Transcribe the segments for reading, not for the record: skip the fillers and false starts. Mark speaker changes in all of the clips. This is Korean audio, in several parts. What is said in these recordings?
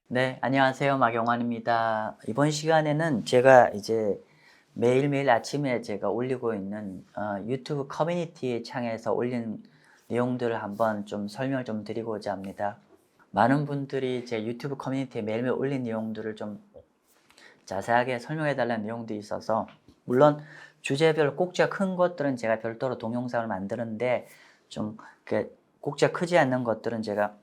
Speaker 1: 네, 안녕하세요. 막영환입니다. 이번 시간에는 제가 이제 매일매일 아침에 제가 올리고 있는 유튜브 커뮤니티 창에서 올린 내용들을 한번 좀 설명을 좀 드리고자 합니다. 많은 분들이 제 유튜브 커뮤니티에 매일매일 올린 내용들을 좀 자세하게 설명해 달라는 내용들이 있어서, 물론 주제별 꼭지가 큰 것들은 제가 별도로 동영상을 만드는데, 좀 꼭지가 크지 않는 것들은 제가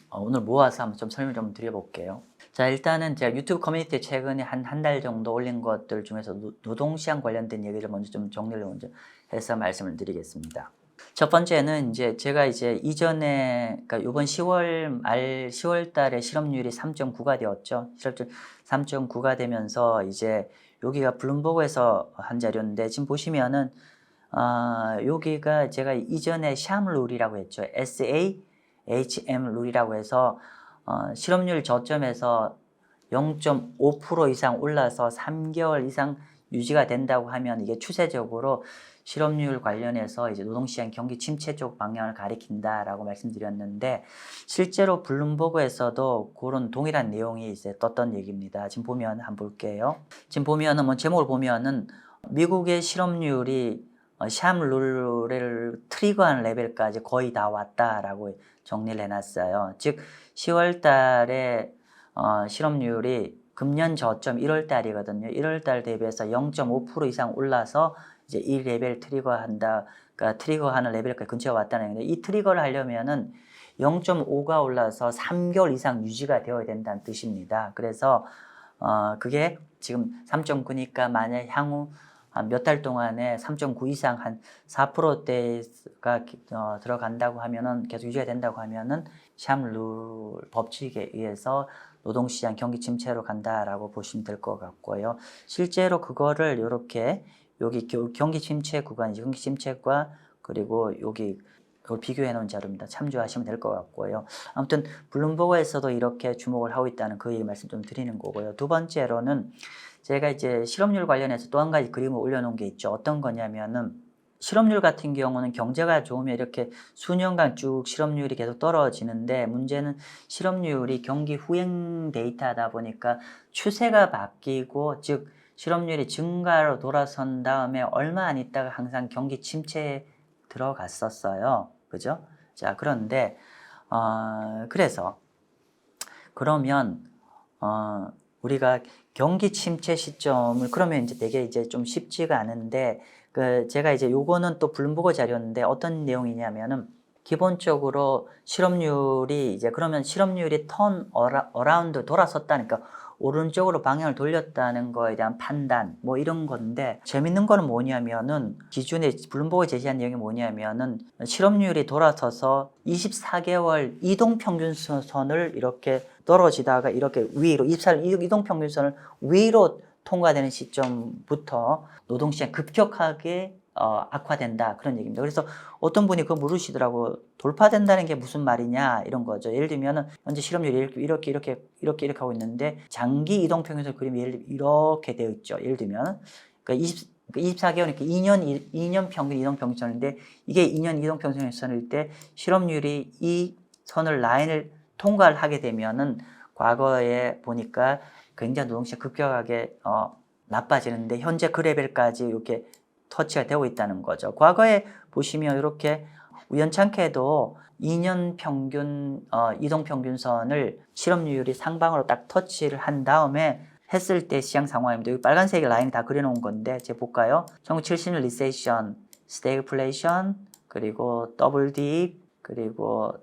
Speaker 1: 오늘 모아서 한번 좀 설명 좀 드려볼게요. 자, 일단은 제가 유튜브 커뮤니티에 최근에 한 달 정도 올린 것들 중에서 노동시장 관련된 얘기를 먼저 좀 정리를 먼저 해서 말씀을 드리겠습니다. 첫 번째는 이제 제가 이전에, 그러니까 이번 10월 달에 실업률이 3.9가 되었죠. 실업률 3.9가 되면서 이제 여기가 블룸버그에서 한 자료인데, 지금 보시면은 여기가 제가 이전에 샴 룰이라고 했죠. SAHM 룰이라고 해서 실업률 저점에서 0.5% 이상 올라서 3개월 이상 유지가 된다고 하면 이게 추세적으로 실업률 관련해서 이제 노동시장 경기 침체 쪽 방향을 가리킨다라고 말씀드렸는데, 실제로 블룸버그에서도 그런 동일한 내용이 이제 떴던 얘기입니다. 지금 보면 한번 볼게요. 지금 보면은 뭐 제목을 보면은 미국의 실업률이 샴 룰을 트리거한 레벨까지 거의 다 왔다라고 정리를 해놨어요. 즉 10월 달에 실업률이 금년 저점 1월 달이거든요. 1월 달 대비해서 0.5% 이상 올라서 이제 이 레벨 트리거한다, 그러니까 트리거하는 레벨까지 근처에 왔다는 얘기인데, 이 트리거를 하려면은 0.5가 올라서 3개월 이상 유지가 되어야 된다는 뜻입니다. 그래서 그게 지금 3.9니까 만약 향후 몇 달 동안에 3.9 이상 한 4%대가 들어간다고 하면은, 계속 유지가 된다고 하면은 샴 룰 법칙에 의해서 노동시장 경기 침체로 간다라고 보시면 될 것 같고요. 실제로 그거를 이렇게 여기 경기 침체 구간이죠. 경기 침체과 그리고 여기 그걸 비교해 놓은 자료입니다. 참조하시면 될 것 같고요. 아무튼 블룸버그에서도 이렇게 주목을 하고 있다는 그 얘기 말씀 좀 드리는 거고요. 두 번째로는 제가 이제 실업률 관련해서 또 한 가지 그림을 올려놓은 게 있죠. 어떤 거냐면은, 실업률 같은 경우는 경제가 좋으면 이렇게 수년간 쭉 실업률이 계속 떨어지는데, 문제는 실업률이 경기 후행 데이터다 보니까 추세가 바뀌고, 즉 실업률이 증가로 돌아선 다음에 얼마 안 있다가 항상 경기 침체에 들어갔었어요. 그죠? 자, 그런데 그래서 그러면 우리가 경기 침체 시점을, 그러면 이제 되게 이제 좀 쉽지가 않은데, 제가 이제 요거는 또 블룸버그 자료인데 어떤 내용이냐면은, 기본적으로 실업률이 이제, 그러면 실업률이 어라운드 돌아섰다니까 오른쪽으로 방향을 돌렸다는 거에 대한 판단 뭐 이런 건데, 재밌는 거는 뭐냐면은, 기존에 블룸버그 제시한 내용이 뭐냐면은, 실업률이 돌아서서 24개월 이동평균선을 이렇게 떨어지다가 이렇게 위로 24일 이동평균선을 위로 통과되는 시점부터 노동시장 급격하게 악화된다, 그런 얘기입니다. 그래서 어떤 분이 그거 물으시더라고. 돌파된다는 게 무슨 말이냐 이런 거죠. 예를 들면은 현재 실업률이 이렇게 하고 있는데, 장기 이동평균선 그림이 이렇게 되어 있죠. 예를 들면 그러니까 24개월이니까 2년 평균 이동평균선인데, 이게 2년 이동평균선일 때 실업률이 이 라인을 통과를 하게 되면은, 과거에 보니까 굉장히 노동시장 급격하게 나빠지는데, 현재 그 레벨까지 이렇게 터치가 되고 있다는 거죠. 과거에 보시면 이렇게 우연찮게도 2년 평균 이동평균선을 실업률이 상방으로 딱 터치를 한 다음에 했을 때 시장 상황입니다. 여기 빨간색 라인 다 그려놓은 건데, 제가 볼까요? 1970년 리세션, 스태그플레이션, 그리고 더블 딥, 그리고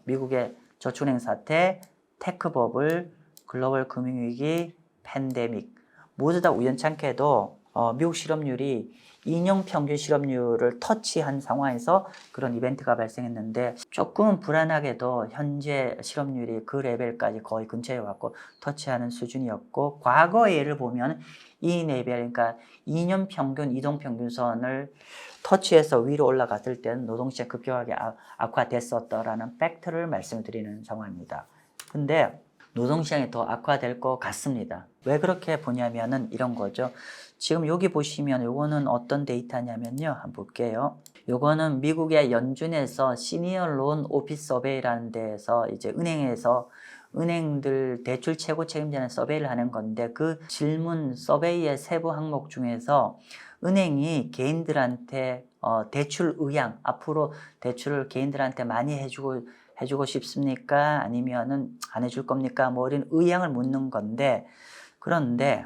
Speaker 1: 미국의 저축은행 사태, 테크 버블, 글로벌 금융위기, 팬데믹, 모두 다 우연찮게도 미국 실업률이 2년 평균 실업률을 터치한 상황에서 그런 이벤트가 발생했는데, 조금 불안하게도 현재 실업률이 그 레벨까지 거의 근처에 왔고 터치하는 수준이었고, 과거의 예를 보면 이 레벨, 그러니까 2년 평균 이동평균선을 터치해서 위로 올라갔을 때는 노동시장 급격하게 악화됐었다라는 팩트를 말씀드리는 상황입니다. 근데 노동시장이 더 악화될 것 같습니다. 왜 그렇게 보냐면은 이런 거죠. 지금 여기 보시면 요거는 어떤 데이터냐면요. 한번 볼게요. 요거는 미국의 연준에서 시니어 론 오피스 서베이라는 데에서 이제 은행에서 은행들 대출 최고 책임자는 서베이를 하는 건데 그 질문 서베이의 세부 항목 중에서 은행이 개인들한테 대출 의향, 앞으로 대출을 개인들한테 많이 해주고 싶습니까? 아니면은 안 해줄 겁니까? 뭐 이런 의향을 묻는 건데 그런데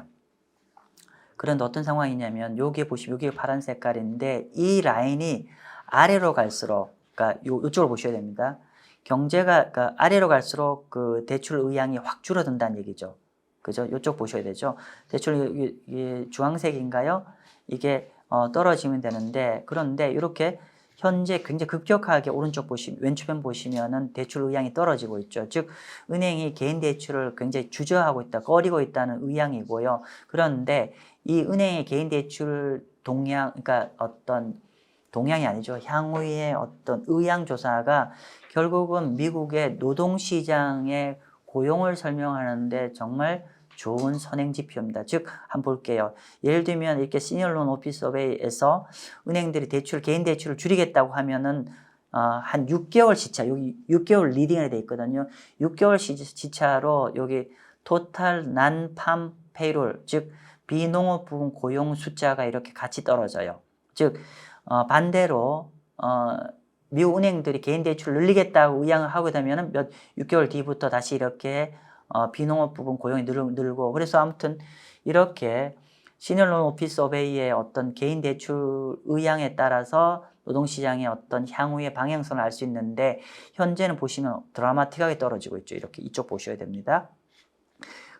Speaker 1: 어떤 상황이냐면 여기 보시면 여기 파란 색깔인데 이 라인이 아래로 갈수록 그러니까 요쪽을 보셔야 됩니다. 경제가 그러니까 아래로 갈수록 그 대출 의향이 확 줄어든다는 얘기죠. 그죠? 요쪽 보셔야 되죠. 대출 이 주황색인가요? 이게 떨어지면 되는데 그런데 이렇게 현재 굉장히 급격하게 오른쪽 왼쪽편 보시면은 대출 의향이 떨어지고 있죠. 즉 은행이 개인 대출을 굉장히 주저하고 있다, 꺼리고 있다는 의향이고요. 그런데 이 은행의 개인 대출 동향, 그러니까 어떤 동향이 아니죠. 향후의 어떤 의향 조사가 결국은 미국의 노동시장의 고용을 설명하는데 정말 좋은 선행 지표입니다. 즉, 한번 볼게요. 예를 들면 이렇게 시니어론 오피스 서베이에서 은행들이 개인 대출을 줄이겠다고 하면은 한 6개월 시차, 여기 6개월 리딩이 돼 있거든요. 6개월 시차로 여기 토탈 난팜 페이롤, 즉 비농업 부분 고용 숫자가 이렇게 같이 떨어져요. 즉 반대로 미국 은행들이 개인 대출을 늘리겠다고 의향을 하게 되면 6개월 뒤부터 다시 이렇게 비농업 부분 고용이 늘고 그래서 아무튼 이렇게 시니어론 오피스 서베이의 어떤 개인 대출 의향에 따라서 노동시장의 어떤 향후의 방향성을 알 수 있는데 현재는 보시면 드라마틱하게 떨어지고 있죠. 이렇게 이쪽 보셔야 됩니다.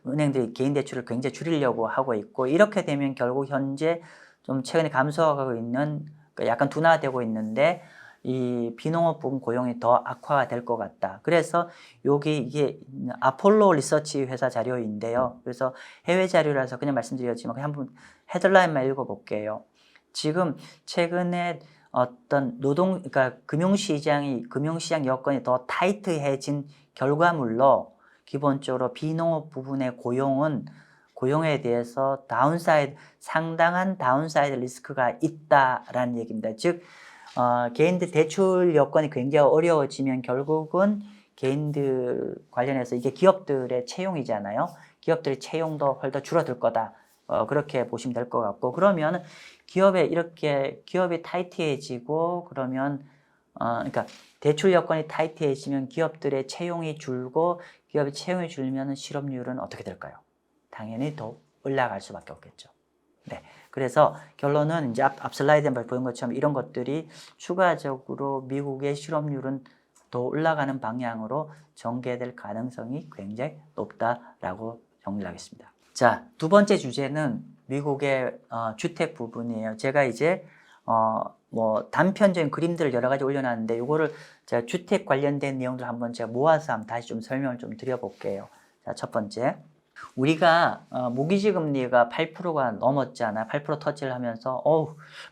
Speaker 1: 은행들이 개인 대출을 굉장히 줄이려고 하고 있고 이렇게 되면 결국 현재 좀 최근에 감소하고 있는 약간 둔화되고 있는데 이 비농업 부분 고용이 더 악화가 될 것 같다. 그래서 이게 아폴로 리서치 회사 자료인데요. 그래서 해외 자료라서 그냥 말씀드렸지만 그냥 한번 헤드라인만 읽어볼게요. 지금 최근에 어떤 그러니까 금융시장 여건이 더 타이트해진 결과물로 기본적으로 비농업 부분의 고용에 대해서 상당한 다운사이드 리스크가 있다라는 얘기입니다. 즉 개인들 대출 여건이 굉장히 어려워지면 결국은 개인들 관련해서 이게 기업들의 채용이잖아요. 기업들의 채용도 훨씬 줄어들 거다. 그렇게 보시면 될 것 같고 그러면 기업이 타이트해지고 그러면 그러니까 대출 여건이 타이트해지면 기업들의 채용이 줄고 기업의 채용이 줄면 실업률은 어떻게 될까요? 당연히 더 올라갈 수밖에 없겠죠. 네. 그래서 결론은 이제 앞 슬라이드에 보인 것처럼 이런 것들이 추가적으로 미국의 실업률은 더 올라가는 방향으로 전개될 가능성이 굉장히 높다라고 정리를 하겠습니다. 자, 두 번째 주제는 미국의 주택 부분이에요. 제가 이제 뭐 단편적인 그림들을 여러 가지 올려놨는데 이거를 제가 주택 관련된 내용들 한번 제가 모아서 한번 다시 좀 설명을 좀 드려볼게요. 자, 첫 번째. 우리가 모기지 금리가 8%가 넘었잖아. 8% 터치를 하면서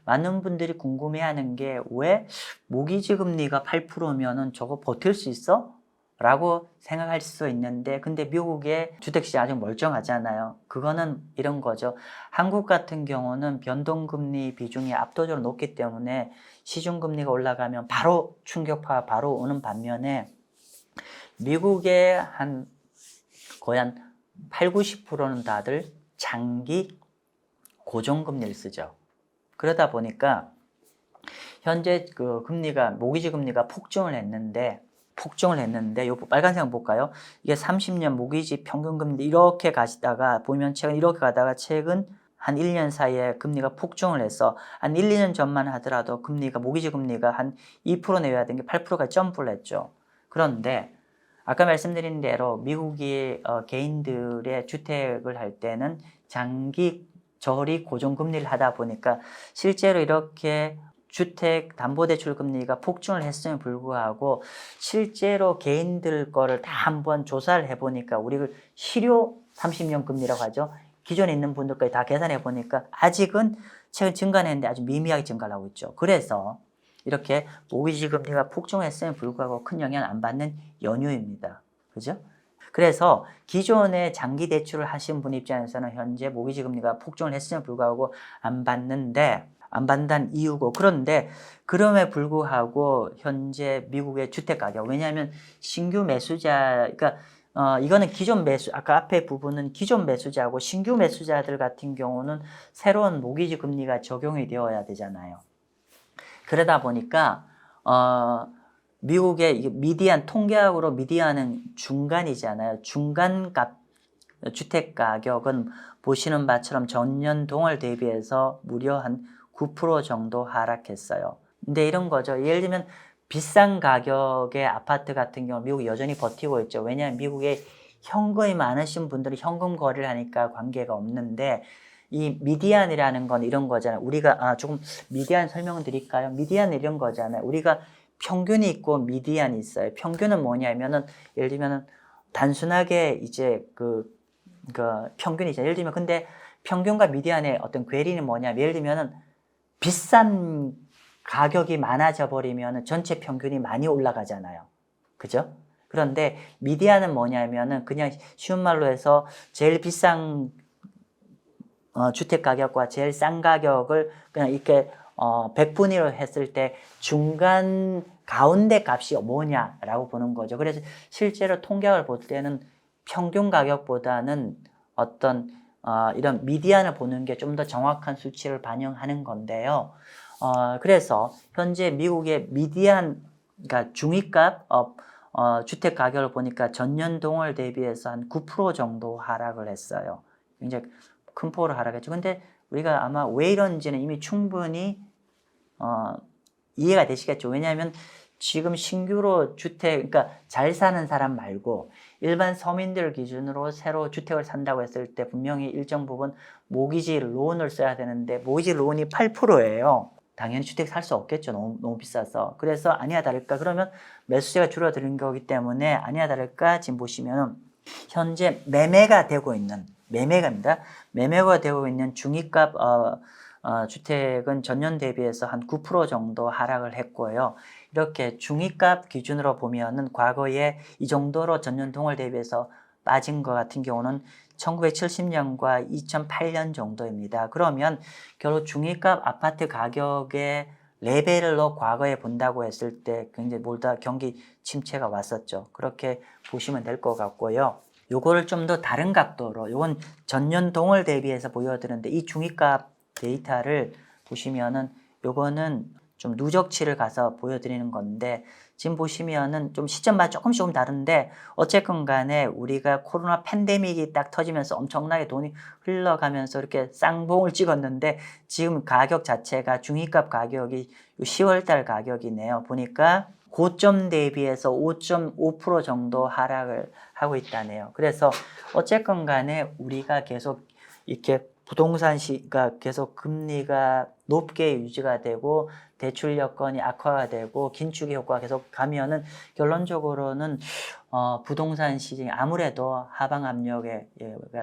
Speaker 1: 많은 분들이 궁금해하는 게 왜 모기지 금리가 8%면은 저거 버틸 수 있어? 라고 생각할 수 있는데 근데 미국의 주택시장 아직 멀쩡하잖아요. 그거는 이런 거죠. 한국 같은 경우는 변동금리 비중이 압도적으로 높기 때문에 시중금리가 올라가면 바로 충격파가 바로 오는 반면에 미국의 거의 한 8, 90%는 다들 장기 고정금리를 쓰죠. 그러다 보니까 현재 그 모기지 금리가 폭증을 했는데 요 빨간색 볼까요? 이게 30년 모기지 평균금리 이렇게 가시다가 보면 최근 이렇게 가다가 최근 한 1년 사이에 금리가 폭증을 해서 한 1, 2년 전만 하더라도 모기지 금리가 한 2% 내외야 되는 게 8%까지 점프를 했죠. 그런데 아까 말씀드린 대로 미국이 개인들의 주택을 할 때는 장기 저리 고정금리를 하다 보니까 실제로 이렇게 주택 담보대출 금리가 폭증을 했음에 불구하고 실제로 개인들 거를 다 한번 조사를 해보니까 우리가 실효 30년 금리라고 하죠. 기존에 있는 분들까지 다 계산해 보니까 아직은 최근 증가했는데 아주 미미하게 증가를 하고 있죠. 그래서 이렇게 모기지 금리가 폭증했음에 불구하고 큰 영향을 안 받는 연유입니다. 그죠? 그래서 기존에 장기 대출을 하신 분 입장에서는 현재 모기지 금리가 폭증을 했음에도 불구하고 안 받는다는 이유고, 그런데 그럼에 불구하고 현재 미국의 주택 가격, 왜냐하면 신규 매수자, 그러니까 이거는 기존 매수, 아까 앞에 부분은 기존 매수자고 신규 매수자들 같은 경우는 새로운 모기지 금리가 적용이 되어야 되잖아요. 그러다 보니까 미국의 미디안, 통계학으로 미디안은 중간이잖아요. 중간값 주택 가격은 보시는 바처럼 전년 동월 대비해서 무려 한 9% 정도 하락했어요. 근데 이런 거죠. 예를 들면 비싼 가격의 아파트 같은 경우 미국이 여전히 버티고 있죠. 왜냐하면 미국에 현금이 많으신 분들은 현금 거래를 하니까 관계가 없는데, 이 미디안이라는 건 이런 거잖아요. 우리가 조금 미디안 설명을 드릴까요? 미디안 이런 거잖아요. 우리가 평균이 있고 미디안이 있어요. 평균은 뭐냐면은 예를 들면은 단순하게 이제 그 평균이죠. 예를 들면 근데 평균과 미디안의 어떤 괴리는 뭐냐? 예를 들면은 비싼 가격이 많아져 버리면 전체 평균이 많이 올라가잖아요. 그죠? 그런데 미디안은 뭐냐면은 그냥 쉬운 말로 해서 제일 비싼 주택 가격과 제일 싼 가격을 그냥 이렇게 100분위로 했을 때 중간 가운데 값이 뭐냐라고 보는 거죠. 그래서 실제로 통계학을 볼 때는 평균 가격보다는 어떤 이런 미디안을 보는 게 좀 더 정확한 수치를 반영하는 건데요. 그래서 현재 미국의 미디안, 그러니까 중위값 주택 가격을 보니까 전년 동월 대비해서 한 9% 정도 하락을 했어요. 굉장히 큰 폭으로 하락했죠. 근데 우리가 아마 왜 이런지는 이미 충분히 이해가 되시겠죠. 왜냐하면 지금 신규로 주택, 그러니까 잘 사는 사람 말고 일반 서민들 기준으로 새로 주택을 산다고 했을 때 분명히 일정 부분 모기지 론을 써야 되는데 모기지 론이 8%예요. 당연히 주택 살 수 없겠죠. 너무 비싸서. 그래서 아니야 다를까 그러면 매수세가 줄어드는 거기 때문에 아니야 다를까 지금 보시면 현재 매매가 되고 있는 매매가 되고 있는 중위값 주택은 전년 대비해서 한 9% 정도 하락을 했고요. 이렇게 중위값 기준으로 보면은 과거에 이 정도로 전년 동월 대비해서 빠진 것 같은 경우는 1970년과 2008년 정도입니다. 그러면 결국 중위값 아파트 가격의 레벨로 과거에 본다고 했을 때 굉장히 몰다 경기 침체가 왔었죠. 그렇게 보시면 될 것 같고요. 요거를 좀 더 다른 각도로, 요건 전년 동월 대비해서 보여드렸는데 이 중위값 데이터를 보시면은 요거는 좀 누적치를 가서 보여드리는 건데 지금 보시면은 좀 시점마다 조금 다른데 어쨌건 간에 우리가 코로나 팬데믹이 딱 터지면서 엄청나게 돈이 흘러가면서 이렇게 쌍봉을 찍었는데 지금 가격 자체가 중위값 가격이 10월달 가격이네요. 보니까 고점 대비해서 5.5% 정도 하락을 하고 있다네요. 그래서 어쨌건 간에 우리가 계속 이렇게 부동산 시가 계속 금리가 높게 유지가 되고 대출 여건이 악화가 되고 긴축의 효과가 계속 가면은 결론적으로는 부동산 시장이 아무래도 하방 압력이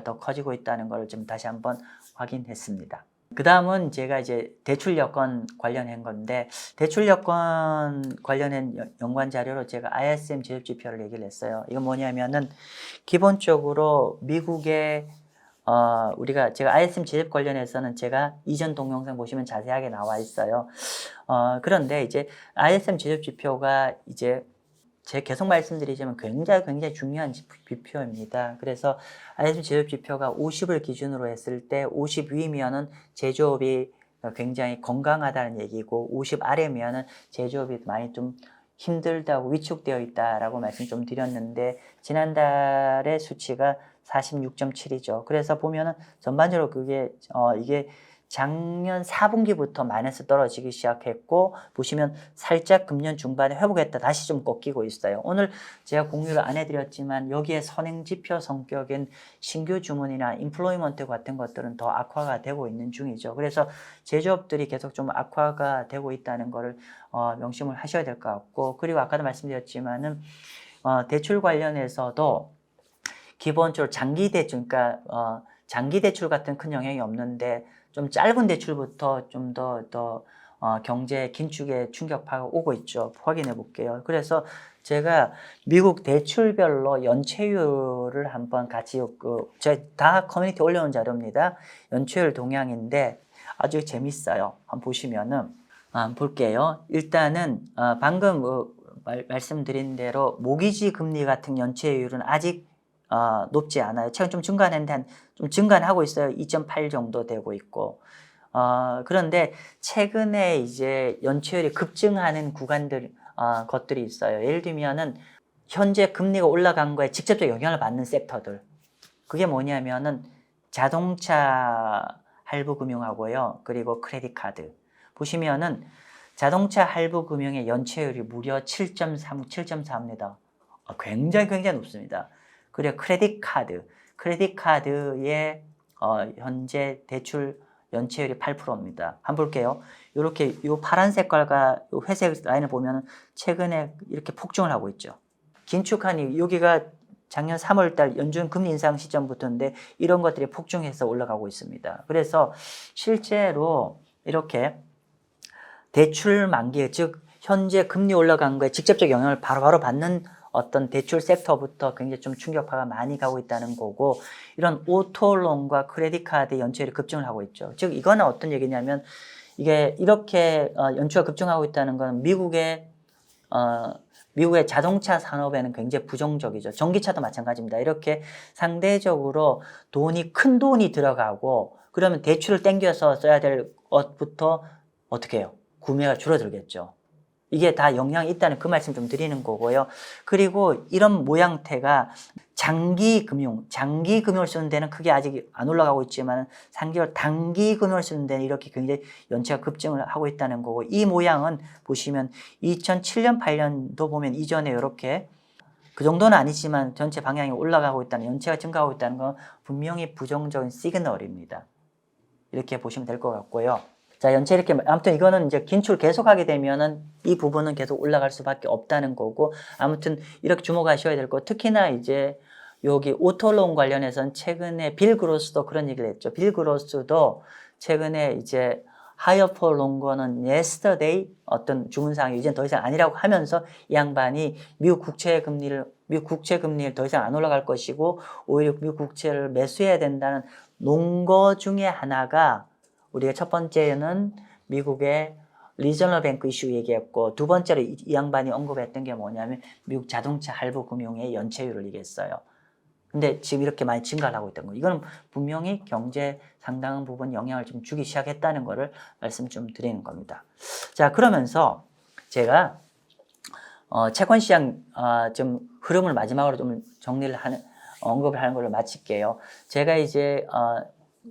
Speaker 1: 더 커지고 있다는 걸 좀 다시 한번 확인했습니다. 그 다음은 제가 이제 대출 여건 관련한 건데 대출 여건 관련한 연관 자료로 제가 ISM 제접 지표를 얘기를 했어요. 이건 뭐냐면은 기본적으로 미국의 제가 ISM 제접 관련해서는 제가 이전 동영상 보시면 자세하게 나와 있어요. 그런데 이제 ISM 제접 지표가 이제 제가 계속 말씀드리지만 굉장히 중요한 지표입니다. 그래서 ISM 제조업 지표가 50을 기준으로 했을 때 50 위면은 제조업이 굉장히 건강하다는 얘기고 50 아래면은 제조업이 많이 좀 힘들다고 위축되어 있다라고 말씀 좀 드렸는데 지난달의 수치가 46.7이죠. 그래서 보면은 전반적으로 이게 작년 4분기부터 마이너스 떨어지기 시작했고 보시면 살짝 금년 중반에 회복했다 다시 좀 꺾이고 있어요. 오늘 제가 공유를 안 해드렸지만 여기에 선행지표 성격인 신규 주문이나 인플로이먼트 같은 것들은 더 악화가 되고 있는 중이죠. 그래서 제조업들이 계속 좀 악화가 되고 있다는 것을 명심을 하셔야 될 것 같고 그리고 아까도 말씀드렸지만은 대출 관련해서도 기본적으로 장기 대출, 장기 대출 같은 큰 영향이 없는데 좀 짧은 대출부터 좀 더 경제 긴축의 충격파가 오고 있죠. 확인해 볼게요. 그래서 제가 미국 대출별로 연체율을 한번 같이 다 커뮤니티 올려놓은 자료입니다. 연체율 동향인데 아주 재밌어요. 한번 보시면은 볼게요. 일단은 방금 말씀드린 대로 모기지 금리 같은 연체율은 아직 높지 않아요. 최근 좀 증가했는데 좀 증가하고 있어요. 2.8 정도 되고 있고. 그런데 최근에 이제 연체율이 급증하는 것들이 있어요. 예를 들면은 현재 금리가 올라간 거에 직접적 영향을 받는 섹터들. 그게 뭐냐면은 자동차 할부 금융하고요. 그리고 크레딧 카드. 보시면은 자동차 할부 금융의 연체율이 무려 7.3, 7.4입니다. 굉장히 높습니다. 그리고 크레딧 카드의 현재 대출 연체율이 8%입니다. 한번 볼게요. 이렇게 요 파란 색깔과 요 회색 라인을 보면 최근에 이렇게 폭증을 하고 있죠. 긴축하니 여기가 작년 3월달 연준 금리 인상 시점부터인데 이런 것들이 폭증해서 올라가고 있습니다. 그래서 실제로 이렇게 대출 만기, 즉 현재 금리 올라간 거에 직접적 영향을 바로바로 받는 어떤 대출 섹터부터 굉장히 좀 충격파가 많이 가고 있다는 거고, 이런 오토론과 크레딧 카드 연체율이 급증을 하고 있죠. 즉 이거는 어떤 얘기냐면 이게 이렇게 연체가 급증하고 있다는 건 미국의 자동차 산업에는 굉장히 부정적이죠. 전기차도 마찬가지입니다. 이렇게 상대적으로 큰 돈이 들어가고 그러면 대출을 땡겨서 써야 될 것부터 어떻게 해요? 구매가 줄어들겠죠. 이게 다 영향이 있다는 그 말씀 좀 드리는 거고요. 그리고 이런 모양태가 장기 금융을 쓰는 데는 크게 아직 안 올라가고 있지만 3개월 단기 금융을 쓰는 데는 이렇게 굉장히 연체가 급증을 하고 있다는 거고, 이 모양은 보시면 2007년, 8년도 보면 이전에 이렇게 그 정도는 아니지만 전체 방향이 올라가고 있다는, 연체가 증가하고 있다는 건 분명히 부정적인 시그널입니다. 이렇게 보시면 될 것 같고요. 자, 연체 이렇게, 아무튼 이거는 이제 긴축을 계속하게 되면은 이 부분은 계속 올라갈 수밖에 없다는 거고, 아무튼 이렇게 주목하셔야 될 거. 특히나 이제 여기 오토론 관련해서는 최근에 빌 그로스도 그런 얘기를 했죠. 빌 그로스도 최근에 이제 higher for longer yesterday 어떤 주문 사항이 이젠 더 이상 아니라고 하면서 이 양반이 미국 국채 금리를 더 이상 안 올라갈 것이고 오히려 미국 국채를 매수해야 된다는 논거 중에 하나가, 우리가 첫 번째는 미국의 리저널 뱅크 이슈 얘기했고, 두 번째로 이 양반이 언급했던 게 뭐냐면 미국 자동차 할부 금융의 연체율을 얘기했어요. 근데 지금 이렇게 많이 증가를 하고 있다는 거예요. 이거는 분명히 경제에 상당한 부분 영향을 좀 주기 시작했다는 거를 말씀 좀 드리는 겁니다. 자, 그러면서 제가 채권 시장 좀 흐름을 마지막으로 좀 언급을 하는 걸로 마칠게요. 제가 이제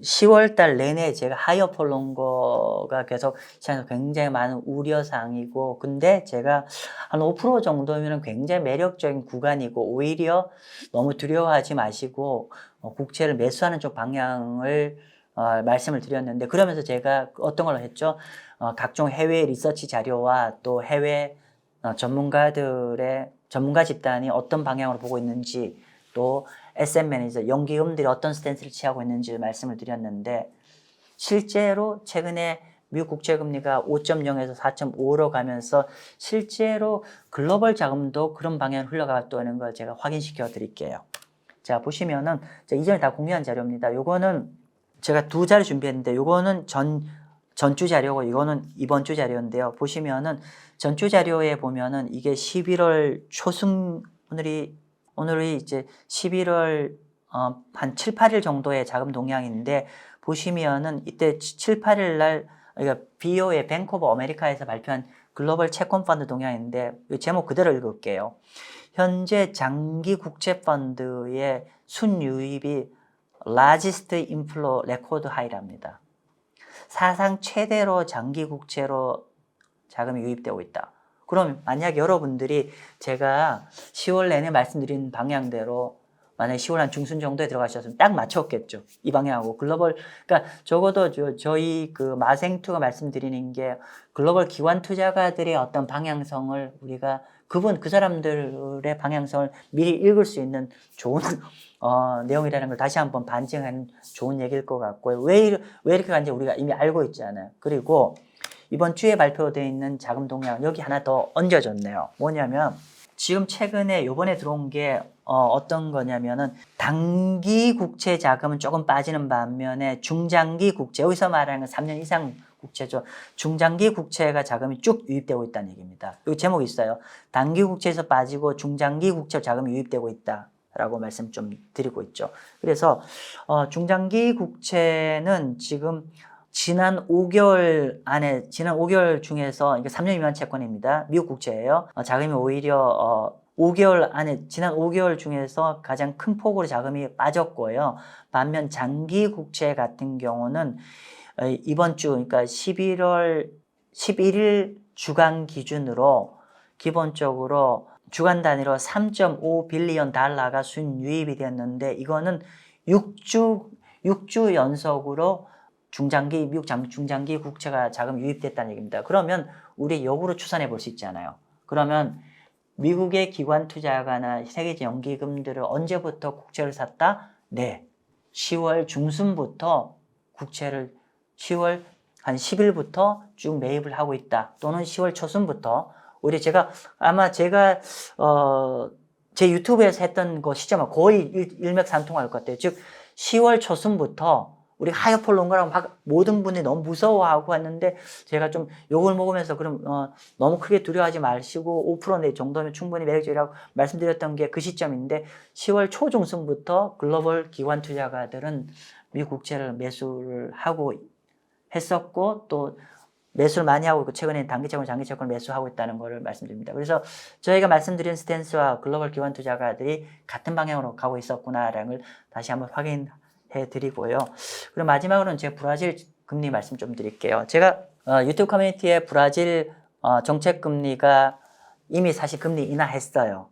Speaker 1: 10월 달 내내 제가 하이어 폴 롱거가 계속 시장에서 굉장히 많은 우려사항이고, 근데 제가 한 5% 정도면 굉장히 매력적인 구간이고, 오히려 너무 두려워하지 마시고 국채를 매수하는 쪽 방향을 말씀을 드렸는데, 그러면서 제가 어떤 걸 했죠? 각종 해외 리서치 자료와 또 해외 전문가 집단이 어떤 방향으로 보고 있는지, 또 SM 매니저, 연기금들이 어떤 스탠스를 취하고 있는지 말씀을 드렸는데, 실제로 최근에 미국 국채금리가 5.0에서 4.5로 가면서 실제로 글로벌 자금도 그런 방향으로 흘러갔다는 걸 제가 확인시켜 드릴게요. 자, 보시면은 이전에 다 공유한 자료입니다. 요거는 제가 두 자료 준비했는데, 요거는 전주 자료고 이거는 이번 주 자료인데요. 보시면은 전주 자료에 보면은 이게 11월 초순, 오늘이 이제 11월 한 7, 8일 정도의 자금 동향인데, 보시면은 이때 7, 8일 날 그러니까 BO의 뱅크 오브 아메리카에서 발표한 글로벌 채권 펀드 동향인데, 이 제목 그대로 읽을게요. 현재 장기 국채 펀드의 순유입이 largest inflow record high랍니다. 사상 최대로 장기 국채로 자금이 유입되고 있다. 그럼 만약 여러분들이 제가 10월 내내 말씀드린 방향대로 만약에 10월 한 중순 정도에 들어가셨으면 딱 맞췄겠죠. 이 방향하고 글로벌, 그러니까 적어도 저희 그 마생투가 말씀드리는 게 글로벌 기관 투자가들의 어떤 방향성을 우리가 그 사람들의 방향성을 미리 읽을 수 있는 좋은 내용이라는 걸 다시 한번 반증하는 좋은 얘기일 것 같고요. 왜 이렇게 가는지 우리가 이미 알고 있잖아요. 그리고 이번 주에 발표되어 있는 자금 동향 여기 하나 더 얹어줬네요. 뭐냐면 지금 최근에 요번에 들어온 게 어떤 거냐면은 단기 국채 자금은 조금 빠지는 반면에 중장기 국채, 여기서 말하는 건 3년 이상 국채죠. 중장기 국채가 자금이 쭉 유입되고 있다는 얘기입니다. 여기 제목이 있어요. 단기 국채에서 빠지고 중장기 국채 자금이 유입되고 있다. 라고 말씀 좀 드리고 있죠. 그래서 중장기 국채는 지금 지난 5개월 중에서 이게 3년 미만 채권입니다. 미국 국채예요. 자금이 오히려 5개월 안에 지난 5개월 중에서 가장 큰 폭으로 자금이 빠졌고요. 반면 장기 국채 같은 경우는 이번 주 그러니까 11월 11일 주간 기준으로 기본적으로 주간 단위로 3.5 빌리언 달러가 순 유입이 됐는데 이거는 6주 연속으로 미국 중장기 국채가 자금 유입됐다는 얘기입니다. 그러면 우리 역으로 추산해 볼 수 있잖아요. 그러면 미국의 기관 투자가나 세계적 연기금들을 언제부터 국채를 샀다? 네. 10월 중순부터 국채를 10월 한 10일부터 쭉 매입을 하고 있다. 또는 10월 초순부터 아마 제가 제 유튜브에서 했던 거 시점은 거의 일맥상통할 것 같아요. 즉 10월 초순부터 우리 하이어폴 롱거라고 모든 분이 너무 무서워하고 했는데 제가 좀 욕을 먹으면서 그럼 너무 크게 두려워하지 마시고 5% 정도면 충분히 매력적이라고 말씀드렸던 게 그 시점인데 10월 초중순부터 글로벌 기관 투자가들은 미국 국채를 매수를 하고 했었고 또 매수를 많이 하고 있고 최근에 단기 채권, 장기 채권을 매수하고 있다는 것을 말씀드립니다. 그래서 저희가 말씀드린 스탠스와 글로벌 기관 투자가들이 같은 방향으로 가고 있었구나라는 걸 다시 한번 확인해 드리고요. 그리고 마지막으로는 제가 브라질 금리 말씀 좀 드릴게요. 제가 유튜브 커뮤니티에 브라질 정책 금리가 이미 사실 금리 인하했어요.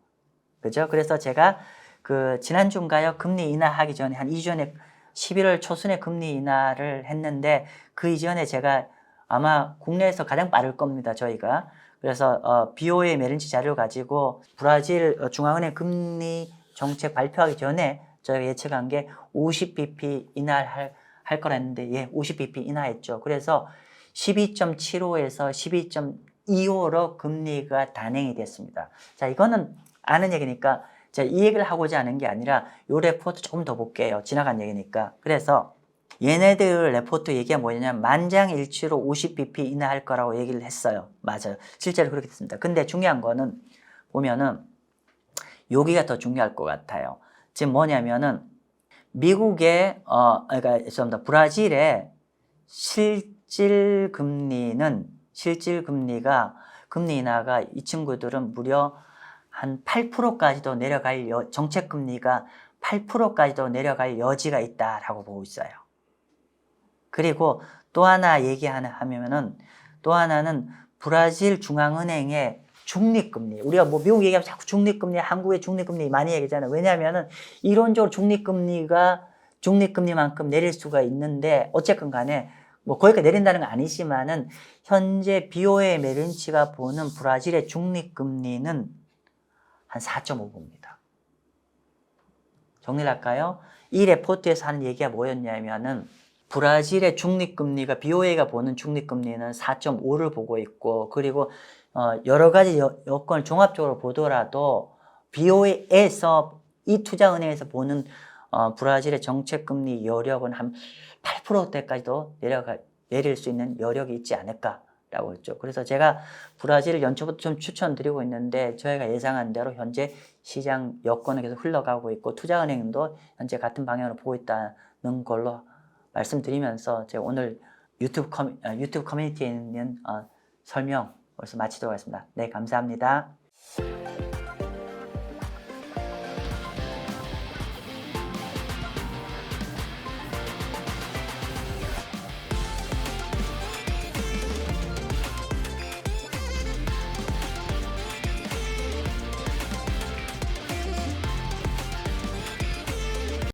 Speaker 1: 그죠? 그래서 제가 지난주인가요? 금리 인하하기 전에 한 2주 전에 11월 초순에 금리 인하를 했는데 그 이전에 제가 아마 국내에서 가장 빠를 겁니다. 저희가. 그래서 BOA 메린치 자료를 가지고 브라질 중앙은행 금리 정책 발표하기 전에 저희가 예측한 게 50bp 인하할 거라 했는데 50bp 인하했죠. 그래서 12.75에서 12.25로 금리가 단행이 됐습니다. 자, 이거는 아는 얘기니까 제가 이 얘기를 하고자 하는 게 아니라 요 레포트 조금 더 볼게요. 지나간 얘기니까. 그래서 얘네들 레포트 얘기가 뭐냐면 만장일치로 50bp 인하할 거라고 얘기를 했어요. 맞아요. 실제로 그렇게 됐습니다. 근데 중요한 거는 보면은 여기가 더 중요할 것 같아요. 지금 뭐냐면은 미국의 그러니까 브라질의 실질 금리가 금리 인하가 이 친구들은 무려 한 8%까지도 내려갈 정책 금리가 8%까지도 내려갈 여지가 있다라고 보고 있어요. 그리고 또 하나 하면은 또 하나는 브라질 중앙은행의 중립금리. 우리가 뭐 미국 얘기하면 자꾸 중립금리, 한국의 중립금리 많이 얘기하잖아요. 왜냐하면은 이론적으로 중립금리만큼 내릴 수가 있는데 어쨌건 간에 뭐 거기까지 내린다는 건 아니지만은 현재 BOA 메린치가 보는 브라질의 중립금리는 한 4.5%입니다. 정리를 할까요? 이 레포트에서 하는 얘기가 뭐였냐면은 브라질의 중립금리가 BOA가 보는 중립금리는 4.5를 보고 있고 그리고 여러 가지 여건을 종합적으로 보더라도 BOA에서 이 투자은행에서 보는 브라질의 정책금리 여력은 한 8%대까지도 내릴 수 있는 여력이 있지 않을까라고 했죠. 그래서 제가 브라질을 연초부터 좀 추천드리고 있는데 저희가 예상한 대로 현재 시장 여건은 계속 흘러가고 있고 투자은행도 현재 같은 방향으로 보고 있다는 걸로 말씀드리면서 제가 오늘 유튜브 커뮤니티에 있는 설명 벌써 마치도록 하겠습니다. 네, 감사합니다.